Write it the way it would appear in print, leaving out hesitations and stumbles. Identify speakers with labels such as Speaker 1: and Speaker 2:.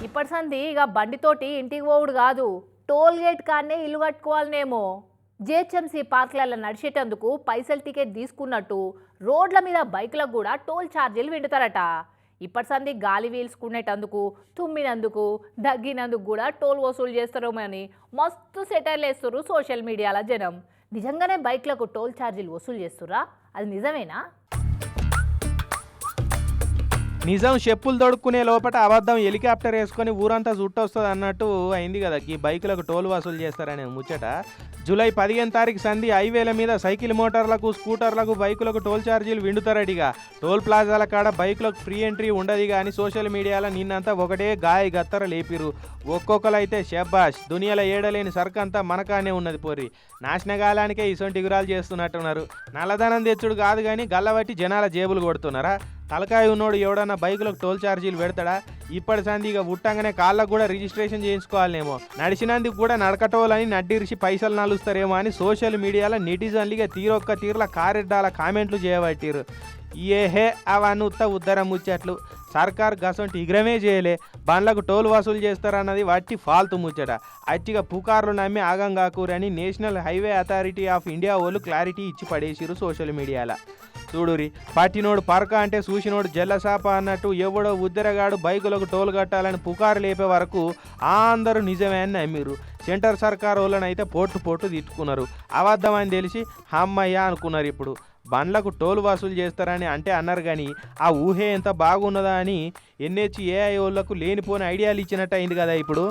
Speaker 1: ఇప్పటి సంది ఇక బండితోటి ఇంటికి పోవుడు కాదు, టోల్ గేట్ కాడనే ఇల్లు కట్టుకోవాలనేమో. జిహెచ్ఎంసీ పార్కులలో నడిచేటందుకు పైసలు టికెట్ తీసుకున్నట్టు రోడ్ల మీద బైకులకు కూడా టోల్ ఛార్జీలు వింటుతారట. ఇప్పటి సంది గాలి వీల్చుకునేటందుకు, తుమ్మినందుకు, దగ్గినందుకు కూడా టోల్ వసూలు చేస్తారేమో అని మస్తు సెటైర్లు వేస్తారు సోషల్ మీడియాలో జనం. నిజంగానే బైక్లకు టోల్ ఛార్జీలు వసూలు చేస్తురా? అది నిజమేనా?
Speaker 2: నిజం చెప్పులు తొడుక్కునే లోపల అబద్ధం హెలికాప్టర్ వేసుకొని ఊరంతా చుట్టొస్తుంది అన్నట్టు అయింది కదా. ఈ బైకులకు టోల్ వసూలు చేస్తారనే ముచ్చట. జూలై 15 తారీఖు సంధి హైవేల మీద సైకిల్ మోటార్లకు, స్కూటర్లకు, బైకులకు టోల్ ఛార్జీలు విండుతారటిగా. టోల్ ప్లాజాల కాడ బైకులకు ఫ్రీ ఎంట్రీ ఉండదు కానీ సోషల్ మీడియాలో నిన్నంతా ఒకటే గాయ గత్తర లేపిరు. ఒక్కొక్కరైతే షెబ్బాష్, దునియాలో ఏడలేని సరుకంతా మనకానే ఉన్నది పోరి, నాశనగాలానికే ఇసొంటి గురాలు చేస్తున్నట్టున్నారు. నల్లధనం తెచ్చుడు కాదు కానీ గల్లబట్టి జనాల జేబులు కొడుతున్నారా? తలకాయ ఉన్నోడు ఎవడన్నా బైకులకు టోల్ ఛార్జీలు పెడతాడా? ఇప్పటి సంది ఇక ఉట్టంగానే కాళ్ళకు కూడా రిజిస్ట్రేషన్ చేయించుకోవాలనేమో. నడిచినందుకు కూడా నడకటోలని నడ్డిరిచి పైసలు నలుస్తారేమో అని సోషల్ మీడియాలో నెటిజన్లుగా తీరొక్క తీరుల కారెడ్డాల కామెంట్లు చేయబట్టిరు. ఏహే అవన్నీ ఉద్దరం ముచ్చట్లు. సర్కార్ గసంటి ఇగ్రమే చేయలే, బండ్లకు టోల్ వసూలు చేస్తారన్నది వట్టి ఫాల్తు ముచ్చట. అట్టిగా పుకార్లు నమ్మి ఆగం కాకూరని national highway authority of India వాళ్ళు క్లారిటీ ఇచ్చి పడేసిరు సోషల్ మీడియాలో. చూడురి, పట్టినోడు పరక అంటే చూసినోడు జల్లసాప అన్నట్టు ఎవడో ఉద్దరగాడు బైకులకు టోల్ కట్టాలని పుకారు లేపే వరకు అందరూ నిజమే అని నమ్మిరు. సెంటర్ సర్కార్ వాళ్ళనైతే పోటు తిట్టుకున్నారు. అబద్ధం అని తెలిసి హమ్మయ్య అనుకున్నారు. ఇప్పుడు బండ్లకు టోల్ వసూలు చేస్తారని అంటే అన్నారు కానీ ఆ ఊహే ఎంత బాగున్నదా అని NHAI వాళ్ళకు లేనిపోని ఐడియాలు ఇచ్చినట్టు అయింది కదా ఇప్పుడు.